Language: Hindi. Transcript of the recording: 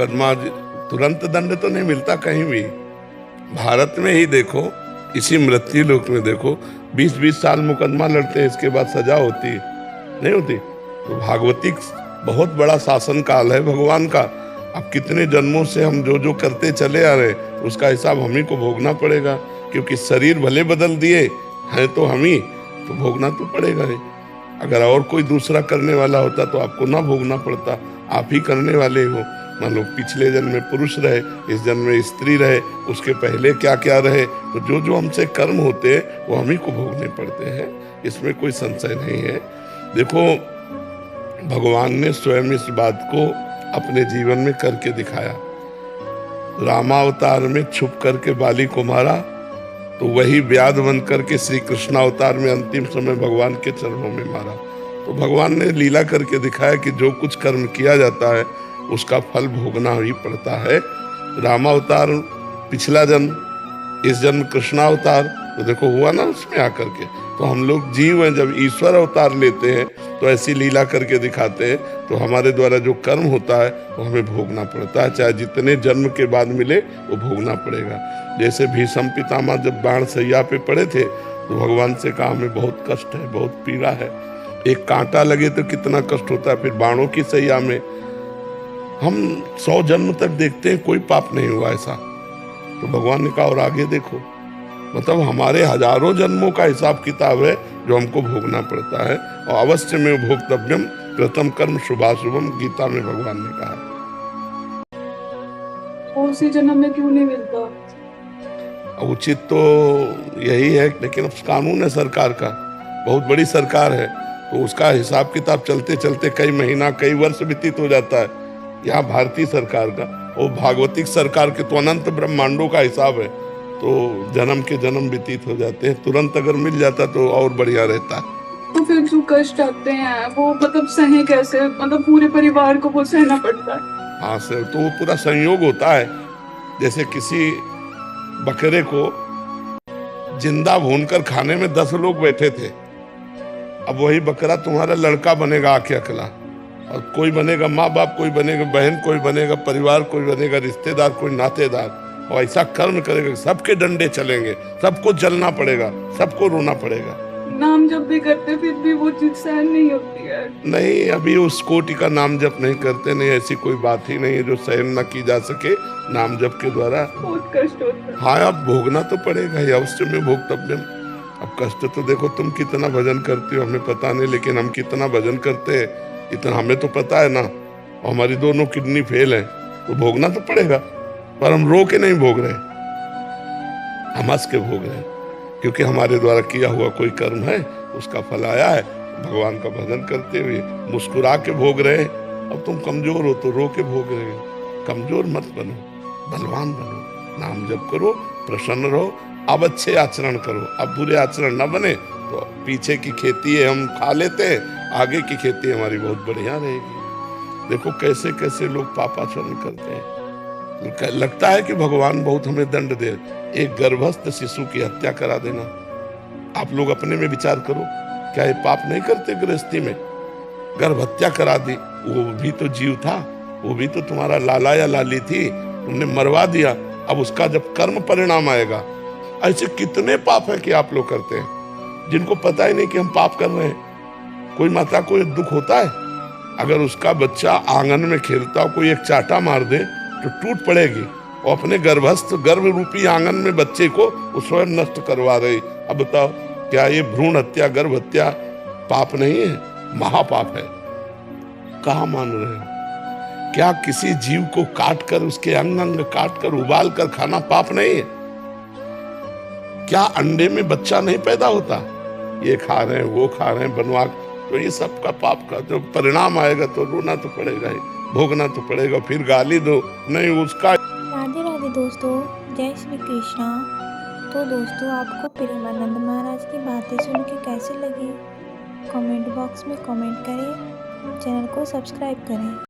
मुकदमा तुरंत दंड तो नहीं मिलता कहीं भी। भारत में ही देखो, इसी मृत्यु लोक में देखो, 20-20 साल मुकदमा लड़ते हैं, इसके बाद सजा होती नहीं होती। तो भागवतिक बहुत बड़ा शासन काल है भगवान का। अब कितने जन्मों से हम जो जो करते चले आ रहे, उसका हिसाब हम ही को भोगना पड़ेगा। क्योंकि शरीर भले बदल दिए हैं तो हम ही, तो भोगना तो पड़ेगा ही। अगर और कोई दूसरा करने वाला होता तो आपको ना भोगना पड़ता, आप ही करने वाले हो। मान लो पिछले जन्म में पुरुष रहे, इस जन्म में स्त्री रहे, उसके पहले क्या क्या रहे, तो जो जो हमसे कर्म होते हैं वो हम ही को भोगने पड़ते हैं, इसमें कोई संशय नहीं है। देखो, भगवान ने स्वयं इस बात को अपने जीवन में करके दिखाया। रामावतार में छुप करके बाली को मारा, तो वही व्याध बन करके श्री कृष्णावतार में अंतिम समय भगवान के चरणों में मारा। तो भगवान ने लीला करके दिखाया कि जो कुछ कर्म किया जाता है उसका फल भोगना ही पड़ता है। रामावतार पिछला जन्म, इस जन्म कृष्णावतार, तो देखो हुआ ना उसमें आकर के। तो हम लोग जीव हैं, जब ईश्वर अवतार लेते हैं तो ऐसी लीला करके दिखाते हैं, तो हमारे द्वारा जो कर्म होता है वो हमें भोगना पड़ता है, चाहे जितने जन्म के बाद मिले वो भोगना पड़ेगा। जैसे भीष्म पितामह जब बाण सैया पे पड़े थे तो भगवान से कहा हमें बहुत कष्ट है, बहुत पीड़ा है। एक कांटा लगे तो कितना कष्ट होता है, फिर बाणों की सैया में हम 100 जन्म तक देखते हैं कोई पाप नहीं हुआ ऐसा। तो भगवान ने कहा और आगे देखो, मतलब हमारे हजारों जन्मों का हिसाब किताब है जो हमको भोगना पड़ता है। और अवश्य में भोक्तव्यम प्रथम कर्म शुभाशुभम, गीता में भगवान ने कहा। उसी जन्म में क्यों नहीं मिलता? उचित तो यही है, लेकिन अब कानून है सरकार का, बहुत बड़ी सरकार है, तो उसका हिसाब किताब चलते चलते कई महीना कई वर्ष व्यतीत हो जाता है। यहाँ भारतीय सरकार का, वो भागवतिक सरकार के तो अनंत ब्रह्मांडों का हिसाब है, तो जन्म के जन्म व्यतीत हो जाते हैं। तुरंत अगर मिल जाता तो और बढ़िया रहता है। तो फिर जो कष्ट आते हैं वो मतलब सहे कैसे? मतलब पूरे परिवार को वो सहना पड़ता है। हाँ सर, तो वो पूरा संयोग होता है। जैसे किसी बकरे को जिंदा भूनकर खाने में 10 लोग बैठे थे, अब वही बकरा तुम्हारा लड़का बनेगा आके अकेला, और कोई बनेगा माँ बाप, कोई बनेगा बहन, कोई बनेगा परिवार, कोई बनेगा रिश्तेदार, कोई नातेदार, और ऐसा कर्म करेगा सबके डंडे चलेंगे, सबको जलना पड़ेगा, सबको रोना पड़ेगा। नाम जब भी करते फिर भी वो चीज सहन नहीं होती है। नहीं, अभी उस कोटि का नाम जप नहीं करते, नहीं ऐसी कोई बात ही नहीं है जो सहन न की जा सके नाम जप के द्वारा। बहुत कष्ट होता है। हाँ, अब भोगना तो पड़ेगा ही, अवश्य में भोक्तव्यम। अब कष्ट तो देखो, तुम कितना भजन करती हो हमें पता नहीं, लेकिन हम कितना भजन करते हैं इतना हमें तो पता है ना। और हमारी दोनों किडनी फेल है, तो भोगना तो पड़ेगा, पर हम रो के नहीं भोग रहे, हम हंस के भोग रहे हैं, क्योंकि हमारे द्वारा किया हुआ कोई कर्म है, उसका फल आया है। भगवान का भजन करते हुए मुस्कुरा के भोग रहे। अब तुम कमजोर हो तो रो के भोग रहे हो। कमजोर मत बनो, बलवान बनो, नाम जप करो, प्रसन्न रहो। अब अच्छे आचरण करो, अब बुरे आचरण न बने, तो पीछे की खेती है हम खा लेते हैं, आगे की खेती हमारी बहुत बढ़िया रहेगी। देखो कैसे कैसे लोग पापाचरण करते हैं। लगता है कि भगवान बहुत हमें दंड दे, एक गर्भस्थ शिशु की हत्या करा देना। आप लोग अपने में विचार करो, क्या ये पाप नहीं करते? गृहस्थी में गर्भ हत्या करा दी, वो भी तो जीव था, वो भी तो तुम्हारा लाला या लाली थी, तुमने मरवा दिया। अब उसका जब कर्म परिणाम आएगा, ऐसे कितने पाप है कि आप लोग करते हैं जिनको पता ही नहीं कि हम पाप कर रहे हैं। कोई माता को दुख होता है, अगर उसका बच्चा आंगन में खेलता हो, कोई एक चाटा मार दे तो टूट पड़ेगी, और अपने गर्भस्थ गर्भ रूपी आंगन में बच्चे को वो स्वयं नष्ट करवा रही। अब बताओ, क्या ये भ्रूण हत्या, गर्भ हत्या पाप नहीं है? महापाप है। कहाँ मान रहे हो? क्या किसी जीव को काट कर, उसके अंग अंग काट कर उबाल कर खाना पाप नहीं है? क्या अंडे में बच्चा नहीं पैदा होता? ये खा रहे हैं, वो खा रहे हैं बनवा, तो ये सब का पाप का जो परिणाम आएगा तो रोना तो पड़ेगा ही, भोगना तो पड़ेगा। फिर गाली दो नहीं उसका। राधे राधे दोस्तों, जय श्री कृष्णा। तो दोस्तों, आपको प्रेमानंद महाराज की बातें सुन के कैसी लगी? कमेंट बॉक्स में कमेंट करें, चैनल को सब्सक्राइब करें।